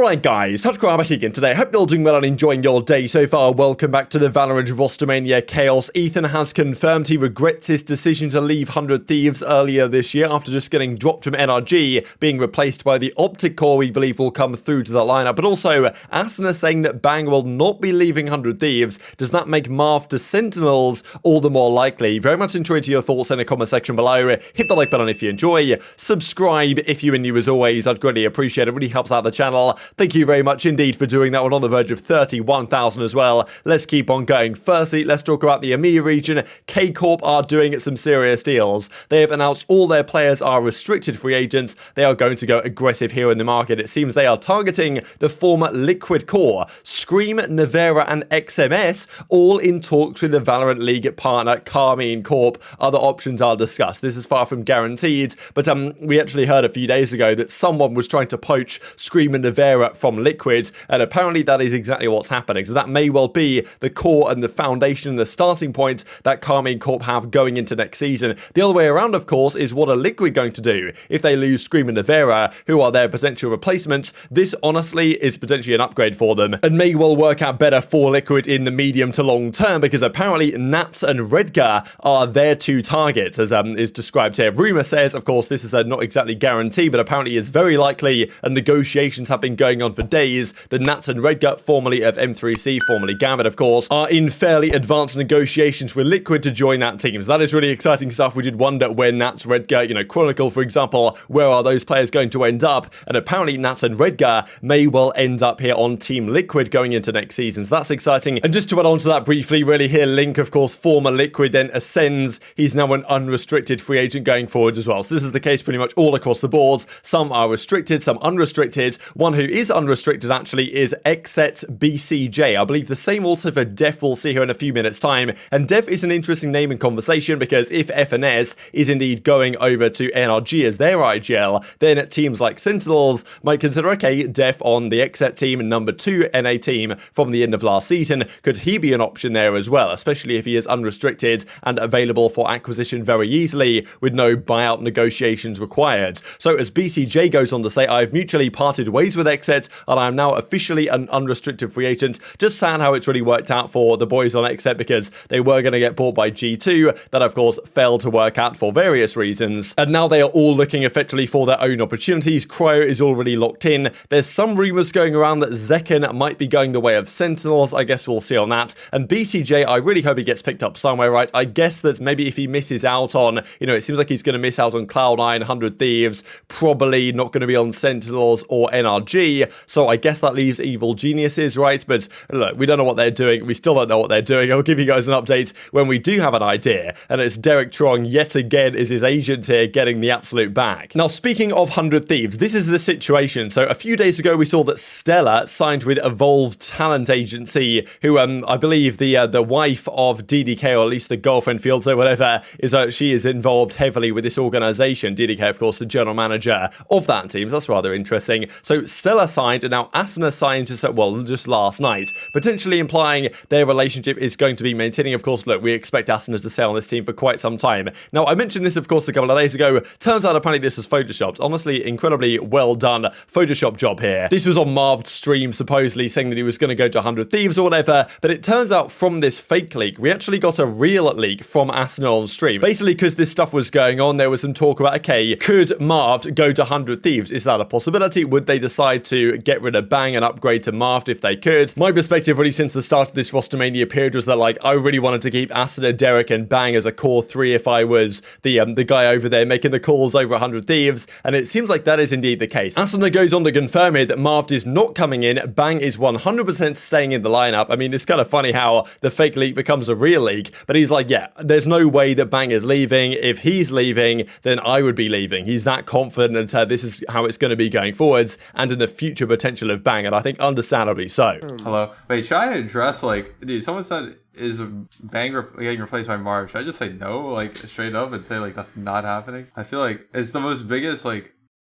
Alright guys, TacticalRab back again today. Hope you're all doing well and enjoying your day so far. Welcome back to the VALORANT Rostermania chaos. Ethan has confirmed he regrets his decision to leave 100 Thieves earlier this year after just getting dropped from NRG, being replaced by the OpTic core we believe will come through to the lineup. But also, Asuna saying that Bang will not be leaving 100 Thieves. Does that make Marved to Sentinels all the more likely? Very much enjoyed your thoughts in the comment section below. Hit the like button if you enjoy. Subscribe if you're new as always. I'd greatly appreciate it. It really helps out the channel. Thank you very much indeed for doing that one, on the verge of 31,000 as well. Let's keep on going. Firstly, let's talk about the EMEA region. K-Corp are doing some serious deals. They have announced all their players are restricted free agents. They are going to go aggressive here in the market. It seems they are targeting the former Liquid core, Scream, Nevera and XMS, all in talks with the VALORANT League partner Karmine Corp. Other options are discussed. This is far from guaranteed, but we actually heard a few days ago that someone was trying to poach Scream and Nevera from Liquid, and apparently that is exactly what's happening. So that may well be the core and the foundation and the starting point that Karmine Corp have going into next season. The other way around, of course, is what are Liquid going to do if they lose Scream and Nevera, who are their potential replacements? This honestly is potentially an upgrade for them and may well work out better for Liquid in the medium to long term, because apparently Nats and Redgar are their two targets, as is described here. Rumor says, of course, this is not exactly guaranteed, but apparently is very likely, and negotiations have been going on for days. The Nats and Redgar, formerly of M3C, formerly Gambit, of course, are in fairly advanced negotiations with Liquid to join that team. So that is really exciting stuff. We did wonder where Nats, Redgar, Chronicle, for example, where are those players going to end up? And apparently Nats and Redgar may well end up here on Team Liquid going into next season. So that's exciting. And just to add on to that briefly, really here, Link, of course, former Liquid, then ascends. He's now an unrestricted free agent going forward as well. So this is the case pretty much all across the boards. Some are restricted, some unrestricted. One who is unrestricted actually is Xset BCJ. I believe the same also for Dephh. We'll see here in a few minutes time. And Dephh is an interesting name in conversation, because if FNS is indeed going over to NRG as their IGL, then teams like Sentinels might consider, okay, Dephh on the Xset team, number 2 NA team from the end of last season, could he be an option there as well, especially if he is unrestricted and available for acquisition very easily with no buyout negotiations required. So as BCJ goes on to say, I've mutually parted ways with Xset and I'm now officially an unrestricted free agent. Just sad how it's really worked out for the boys on Xset, because they were going to get bought by G2. That, of course, failed to work out for various reasons. And now they are all looking effectively for their own opportunities. Cryo is already locked in. There's some rumors going around that zyppan might be going the way of Sentinels. I guess we'll see on that. And BCJ, I really hope he gets picked up somewhere, right? I guess that maybe if he misses out on, it seems like he's going to miss out on Cloud9, 100 Thieves, probably not going to be on Sentinels or NRG. So I guess that leaves Evil Geniuses, right? But look, we don't know what they're doing. We still don't know what they're doing. I'll give you guys an update when we do have an idea. And it's Derek Trong yet again is his agent here, getting the absolute bag. Now, speaking of 100 Thieves, this is the situation. So a few days ago, we saw that Stella signed with Evolved Talent Agency, who I believe the wife of DDK, or at least the girlfriend, fiance, whatever, is she is involved heavily with this organization. DDK, of course, the general manager of that team. So that's rather interesting. So Stella signed, and now Asuna signed just last night, potentially implying their relationship is going to be maintaining. Of course, look, we expect Asuna to stay on this team for quite some time. Now, I mentioned this, of course, a couple of days ago. Turns out apparently this was photoshopped. Honestly, incredibly well done Photoshop job here. This was on Marved's stream, supposedly saying that he was going to go to 100 Thieves or whatever, but it turns out from this fake leak, we actually got a real leak from Asuna on stream. Basically, because this stuff was going on, there was some talk about, okay, could Marved go to 100 Thieves? Is that a possibility? Would they decide to get rid of Bang and upgrade to Marved if they could? My perspective really since the start of this Rostermania period was that, like, I really wanted to keep Asuna, Derek and Bang as a core 3 if I was the guy over there making the calls over 100 Thieves, and it seems like that is indeed the case. Asuna goes on to confirm here that Marved is not coming in. Bang is 100% staying in the lineup. I mean, it's kind of funny how the fake leak becomes a real leak, but he's like, yeah, there's no way that Bang is leaving. If he's leaving, then I would be leaving. He's that confident that this is how it's going to be going forwards, and in the future potential of Bang, and I think understandably so. Hello. Wait, should I address, like, dude, someone said, is Bang getting replaced by Marv? Should I just say no, like, straight up, and say, like, that's not happening? I feel like it's the most biggest, like,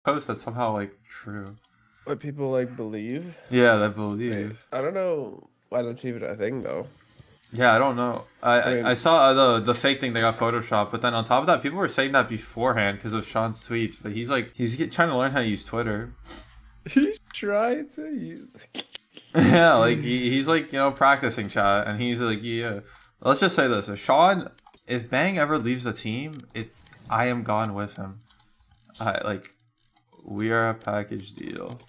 post that's somehow, like, true. What people, like, believe? Yeah, that believe. I don't know why that's even a thing, though. Yeah, I don't know. I saw the fake thing they got photoshopped, but then on top of that, people were saying that beforehand because of Sean's tweets. But he's trying to learn how to use Twitter. Try to use. Yeah, like he's like, you know, practicing chat, and he's like, yeah. Let's just say this: if Bang ever leaves the team, I am gone with him. We are a package deal,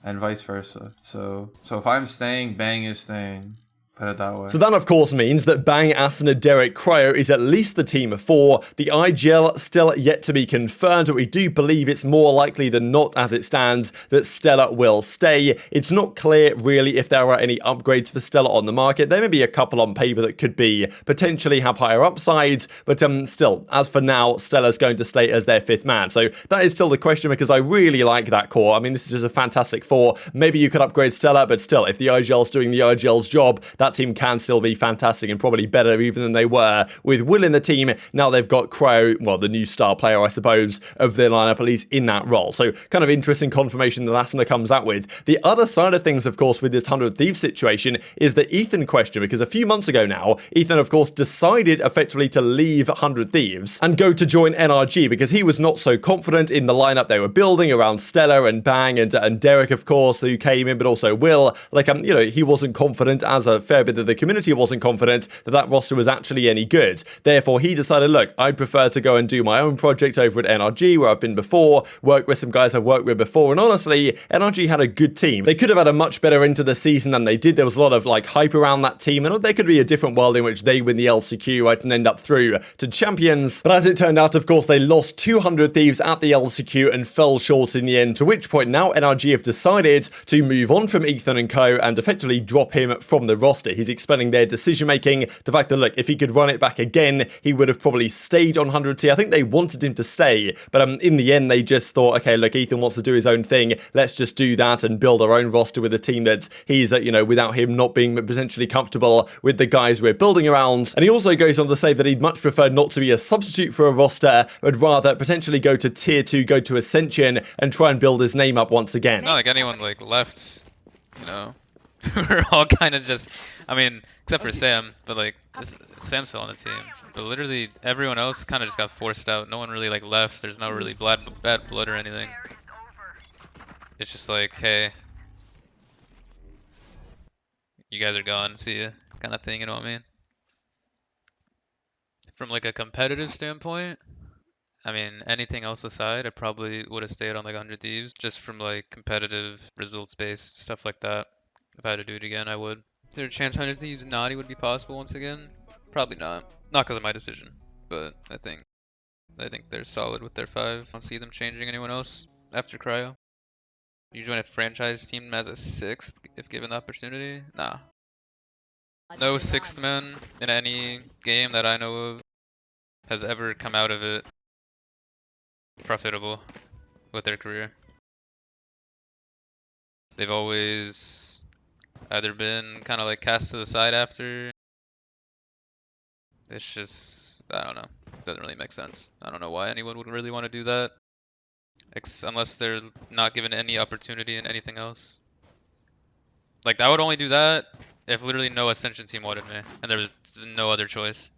and vice versa. So if I'm staying, Bang is staying. Put it that way. So that of course means that Bang, Asuna, Derek, Cryo is at least the team of 4. The IGL still yet to be confirmed, but we do believe it's more likely than not as it stands that Stellar will stay. It's not clear really if there are any upgrades for Stellar on the market. There may be a couple on paper that could be potentially have higher upsides, but still, as for now, Stellar's going to stay as their 5th man. So that is still the question because I really like that core. I mean, this is just a fantastic 4. Maybe you could upgrade Stellar, but still, if the IGL's doing the IGL's job, that team can still be fantastic and probably better even than they were with Will in the team. Now they've got Cryo, well, the new star player, I suppose, of their lineup, at least in that role. So kind of interesting confirmation that Asuna comes out with. The other side of things, of course, with this 100 Thieves situation is the Ethan question, because a few months ago now, Ethan, of course, decided effectively to leave 100 Thieves and go to join NRG because he was not so confident in the lineup they were building around Stellar and Bang and Derek, of course, who came in, but also Will. He wasn't confident, as a fair bit of the community wasn't confident that roster was actually any good. Therefore, he decided, look, I'd prefer to go and do my own project over at NRG, where I've been before, work with some guys I've worked with before, and honestly, NRG had a good team. They could have had a much better end to the season than they did. There was a lot of hype around that team, and there could be a different world in which they win the LCQ, right, and end up through to champions. But as it turned out, of course, they lost 200 Thieves at the LCQ and fell short in the end, to which point now NRG have decided to move on from Ethan and co and effectively drop him from the roster. He's explaining their decision-making, the fact that, look, if he could run it back again, he would have probably stayed on 100T. I think they wanted him to stay, but in the end, they just thought, okay, look, Ethan wants to do his own thing. Let's just do that and build our own roster with a team that he's, without him not being potentially comfortable with the guys we're building around. And he also goes on to say that he'd much prefer not to be a substitute for a roster, but rather potentially go to tier 2, go to Ascension, and try and build his name up once again. It's not like anyone left, We're all kind of just, except for Sam, but Sam's still on the team. But literally everyone else kind of just got forced out. No one really left. There's no really bad blood or anything. It's just hey, you guys are gone, see ya, kind of thing, you know what I mean? From a competitive standpoint, anything else aside, I probably would have stayed on 100 Thieves, just from competitive results based stuff like that. If I had to do it again, I would. Is there a chance 100 Thieves Naughty would be possible once again? Probably not. Not because of my decision, but I think they're solid with their 5. I don't see them changing anyone else after Cryo. You join a franchise team as a 6th if given the opportunity? Nah. No 6th man in any game that I know of has ever come out of it profitable with their career. They've always either been kind of cast to the side after. It's just, I don't know. It doesn't really make sense. I don't know why anyone would really want to do that. Unless they're not given any opportunity in anything else. I would only do that if literally no Ascension team wanted me, and there was no other choice.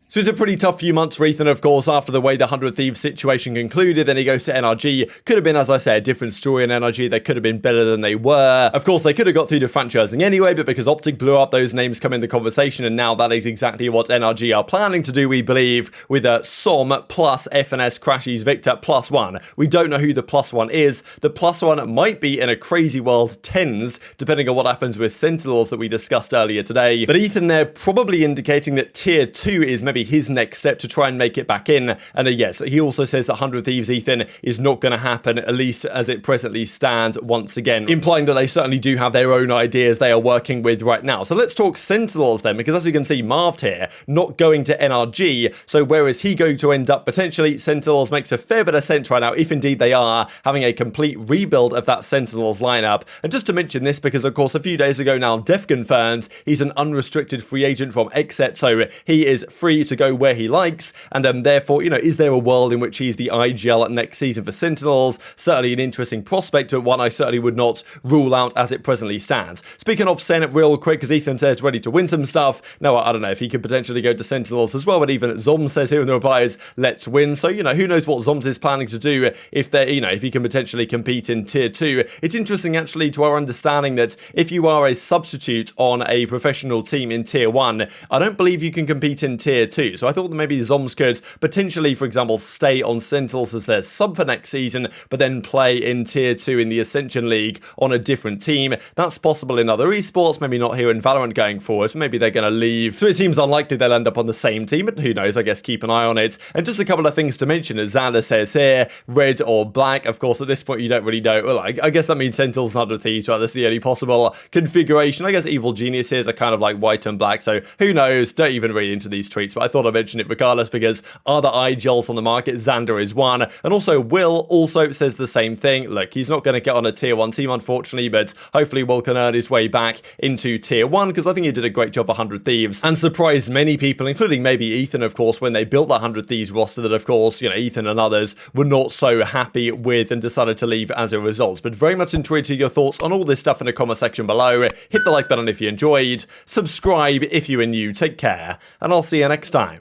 So it's a pretty tough few months for Ethan, of course, after the way the 100 Thieves situation concluded. Then he goes to NRG. Could have been, as I said, a different story in NRG. They could have been better than they were. Of course, they could have got through to franchising anyway, but because OpTic blew up, those names come in the conversation, and now that is exactly what NRG are planning to do, we believe, with a SOM plus FNS Crashies Victor +1. We don't know who the +1 is. The +1 might be, in a crazy world, TenZ, depending on what happens with Sentinels that we discussed earlier today. But Ethan there probably indicating that tier 2 is maybe his next step to try and make it back in. And yes, he also says that 100 Thieves Ethan is not going to happen, at least as it presently stands, once again, implying that they certainly do have their own ideas they are working with right now. So let's talk Sentinels then, because as you can see, Marved here, not going to NRG. So where is he going to end up potentially? Sentinels makes a fair bit of sense right now, if indeed they are having a complete rebuild of that Sentinels lineup. And just to mention this, because of course a few days ago now, Dephh confirmed he's an unrestricted free agent from Xset, so he is free free to go where he likes, and therefore, you know, is there a world in which he's the IGL next season for Sentinels? Certainly an interesting prospect, but one I certainly would not rule out as it presently stands. Speaking of Sen real quick, because Ethan says ready to win some stuff. No, I don't know if he could potentially go to Sentinels as well, but even Zom says here in the replies, let's win. So, you know, who knows what Zoms is planning to do if they're, you know, if he can potentially compete in tier 2. It's interesting actually to our understanding that if you are a substitute on a professional team in tier 1, I don't believe you can compete in tier 2. So I thought that maybe the Zoms could potentially, for example, stay on Sentinels as their sub for next season, but then play in tier 2 in the Ascension League on a different team. That's possible in other esports, maybe not here in Valorant going forward. Maybe they're going to leave. So it seems unlikely they'll end up on the same team, but who knows? I guess keep an eye on it. And just a couple of things to mention, as Xander says here, red or black. Of course, at this point, you don't really know. Well, I guess that means Sentinels and 100 Thieves, right? That's the only possible configuration. I guess Evil Geniuses are kind of like white and black, so who knows? Don't even read into these tweets, but I thought I'd mention it regardless because other IGLs on the market, Xander is one, and also Will also says the same thing. Look, he's not going to get on a tier 1 team, unfortunately, but hopefully Will can earn his way back into tier 1 because I think he did a great job for 100 Thieves and surprised many people, including maybe Ethan, of course, when they built the 100 Thieves roster that, of course, you know, Ethan and others were not so happy with and decided to leave as a result. But very much intrigued to your thoughts on all this stuff in the comment section below. Hit the like button if you enjoyed, subscribe if you are new, take care, and I'll see you next time.